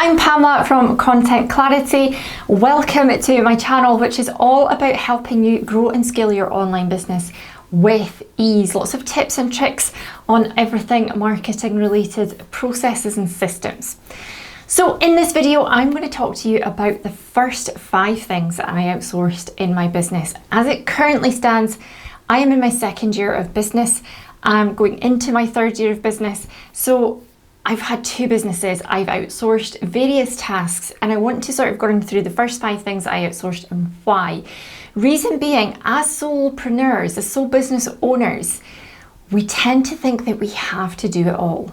I'm Pamela from Content Clarity. Welcome to my channel, which is all about helping you grow and scale your online business with ease. Lots of tips and tricks on everything marketing related, processes and systems. So in this video, I'm going to talk to you about the first 5 things that I outsourced in my business. As it currently stands, I am in my 2nd year of business. I'm going into my 3rd year of business. So I've had 2 businesses, I've outsourced various tasks, and I want to sort of go through the first 5 things that I outsourced and why. Reason being, as solopreneurs, as sole business owners, we tend to think that we have to do it all,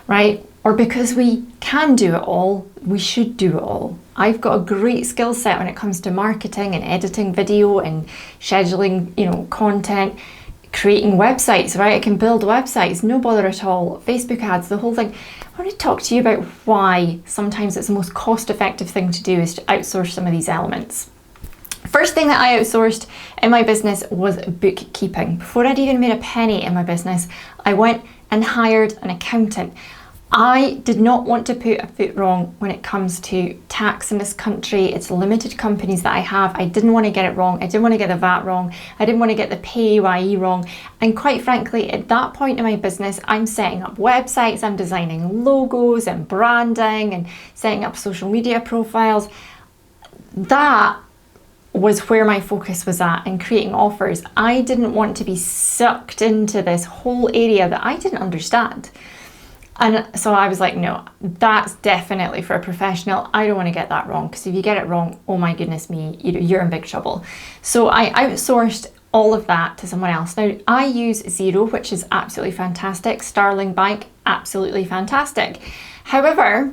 right? Or because we can do it all, we should do it all. I've got a great skill set when it comes to marketing and editing video and scheduling, content, creating websites, right? I can build websites, no bother at all. Facebook ads, the whole thing. I want to talk to you about why sometimes it's the most cost-effective thing to do is to outsource some of these elements. First thing that I outsourced in my business was bookkeeping. Before I'd even made a penny in my business, I went and hired an accountant. I did not want to put a foot wrong when it comes to tax in this country. It's limited companies that I have. I didn't want to get it wrong. I didn't want to get the VAT wrong. I didn't want to get the PAYE wrong. And quite frankly, at that point in my business, I'm setting up websites, I'm designing logos and branding and setting up social media profiles. That was where my focus was at, and creating offers. I didn't want to be sucked into this whole area that I didn't understand. And so I was like, no, that's definitely for a professional. I don't want to get that wrong, because if you get it wrong, oh my goodness me, you're in big trouble. So I outsourced all of that to someone else. Now I use Xero, which is absolutely fantastic. Starling Bank, absolutely fantastic. However,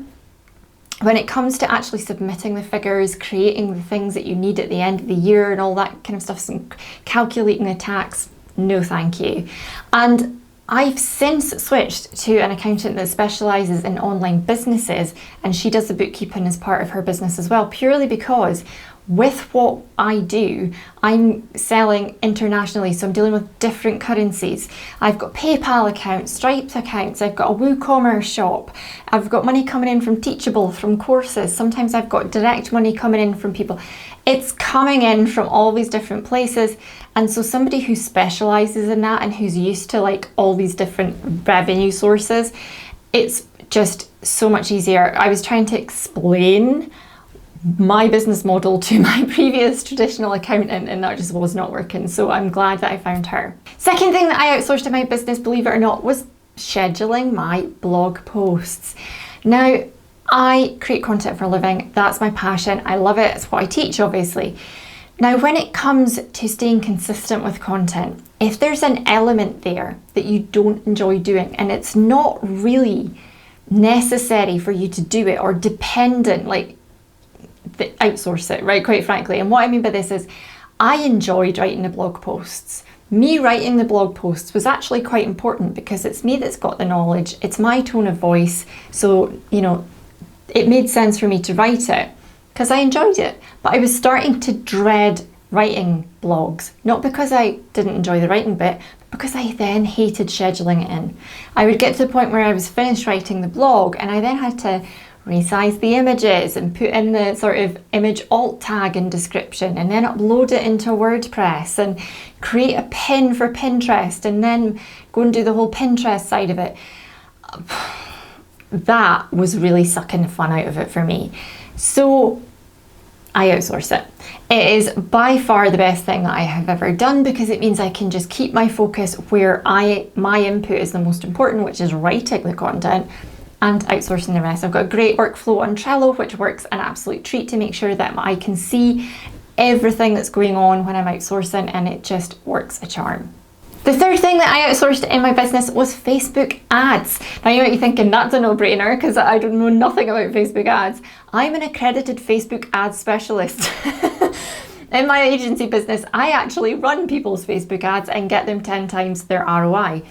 when it comes to actually submitting the figures, creating the things that you need at the end of the year and all that kind of stuff, and calculating the tax, no thank you. And I've since switched to an accountant that specialises in online businesses, and she does the bookkeeping as part of her business as well, purely because with what I do, I'm selling internationally, so I'm dealing with different currencies. I've got PayPal accounts, Stripe accounts, I've got a WooCommerce shop, I've got money coming in from Teachable, from courses, sometimes I've got direct money coming in from people. It's coming in from all these different places, and so somebody who specialises in that and who's used to like all these different revenue sources, it's just so much easier. I was trying to explain my business model to my previous traditional accountant, and that just was not working, so I'm glad that I found her. Second thing that I outsourced in my business, believe it or not, was scheduling my blog posts. Now, I create content for a living. That's my passion. I love it. It's what I teach, obviously. Now, when it comes to staying consistent with content, if there's an element there that you don't enjoy doing and it's not really necessary for you to do it or dependent, like outsource it, right? Quite frankly. And what I mean by this is I enjoyed writing the blog posts. Me writing the blog posts was actually quite important because it's me that's got the knowledge. It's my tone of voice. So, it made sense for me to write it because I enjoyed it. But I was starting to dread writing blogs, not because I didn't enjoy the writing bit, but because I then hated scheduling it in. I would get to the point where I was finished writing the blog and I then had to resize the images and put in the sort of image alt tag and description, and then upload it into WordPress and create a pin for Pinterest, and then go and do the whole Pinterest side of it. That was really sucking the fun out of it for me. So I outsource it. It is by far the best thing that I have ever done because it means I can just keep my focus where my input is the most important, which is writing the content, and outsourcing the rest. I've got a great workflow on Trello, which works an absolute treat to make sure that I can see everything that's going on when I'm outsourcing, and it just works a charm. The third thing that I outsourced in my business was Facebook ads. Now you might be thinking that's a no-brainer because I don't know nothing about Facebook ads. I'm an accredited Facebook ads specialist. In my agency business, I actually run people's Facebook ads and get them 10 times their ROI.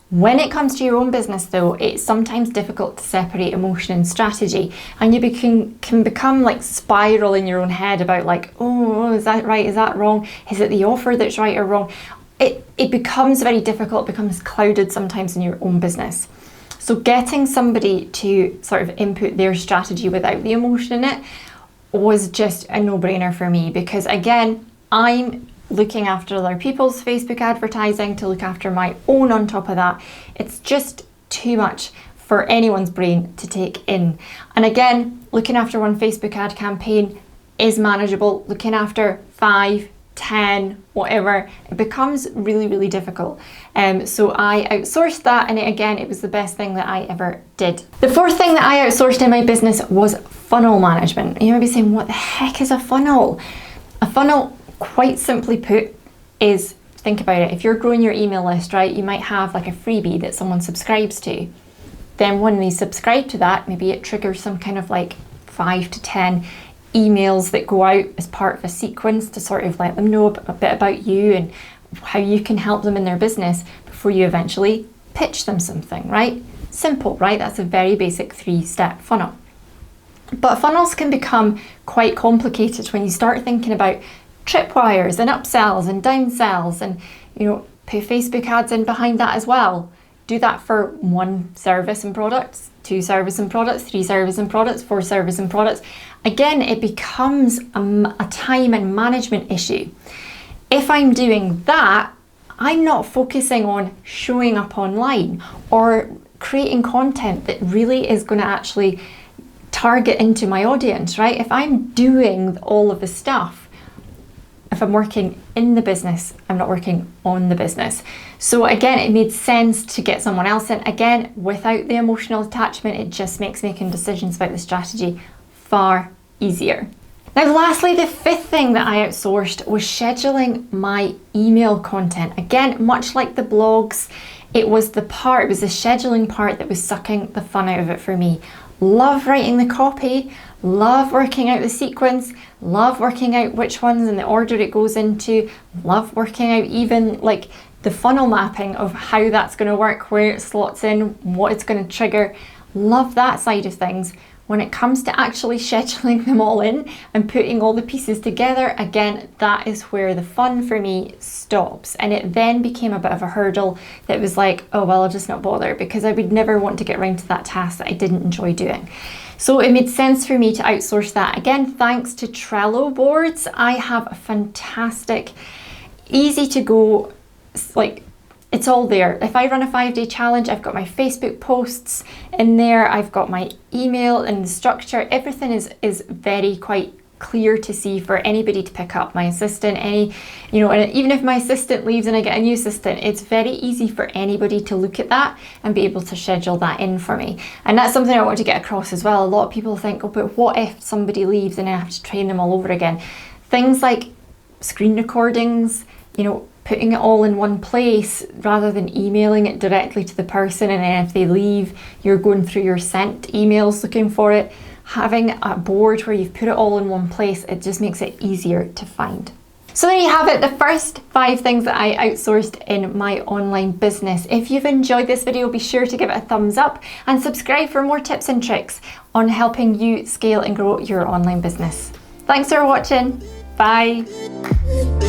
When it comes to your own business though, it's sometimes difficult to separate emotion and strategy, and you can become like spiral in your own head about like, oh, is that right? Is that wrong? Is it the offer that's right or wrong? It becomes very difficult, it becomes clouded sometimes in your own business. So getting somebody to sort of input their strategy without the emotion in it was just a no-brainer for me, because again, I'm looking after other people's Facebook advertising to look after my own on top of that. It's just too much for anyone's brain to take in. And again, looking after one Facebook ad campaign is manageable. Looking after 5, 10, whatever, it becomes really, really difficult. So I outsourced that, and it was the best thing that I ever did. The fourth thing that I outsourced in my business was funnel management. You might be saying, what the heck is a funnel? A funnel, quite simply put, is, think about it, if you're growing your email list, right, you might have like a freebie that someone subscribes to. Then when they subscribe to that, maybe it triggers some kind of like 5 to 10 emails that go out as part of a sequence to sort of let them know a bit about you and how you can help them in their business before you eventually pitch them something, right? Simple, right? That's a very basic 3-step funnel. But funnels can become quite complicated when you start thinking about tripwires and upsells and downsells, and put Facebook ads in behind that as well. Do that for 1 service and products, 2 service and products, 3 service and products, 4 service and products. Again, it becomes a time and management issue. If I'm doing that, I'm not focusing on showing up online or creating content that really is going to actually target into my audience, right? If I'm doing all of the stuff, if I'm working in the business, I'm not working on the business. So again, it made sense to get someone else in. Again, without the emotional attachment, it just makes making decisions about the strategy far easier. Now, lastly, the 5th thing that I outsourced was scheduling my email content. Again, much like the blogs, it was the scheduling part that was sucking the fun out of it for me. Love writing the copy, love working out the sequence, love working out which ones and the order it goes into, love working out even like the funnel mapping of how that's going to work, where it slots in, what it's going to trigger. Love that side of things. When it comes to actually scheduling them all in and putting all the pieces together, again, that is where the fun for me stops. And it then became a bit of a hurdle that was like, oh, well, I'll just not bother, because I would never want to get around to that task that I didn't enjoy doing. So it made sense for me to outsource that. Again, thanks to Trello boards, I have a fantastic, easy to go, like, it's all there. If I run a 5-day challenge, I've got my Facebook posts in there, I've got my email and the structure. Everything is very quite clear to see for anybody to pick up. My assistant, and even if my assistant leaves and I get a new assistant, it's very easy for anybody to look at that and be able to schedule that in for me. And that's something I want to get across as well. A lot of people think, oh, but what if somebody leaves and I have to train them all over again? Things like screen recordings, putting it all in one place rather than emailing it directly to the person, and then if they leave, you're going through your sent emails looking for it. Having a board where you've put it all in one place, it just makes it easier to find. So there you have it, the first 5 things that I outsourced in my online business. If you've enjoyed this video, be sure to give it a thumbs up and subscribe for more tips and tricks on helping you scale and grow your online business. Thanks for watching. Bye.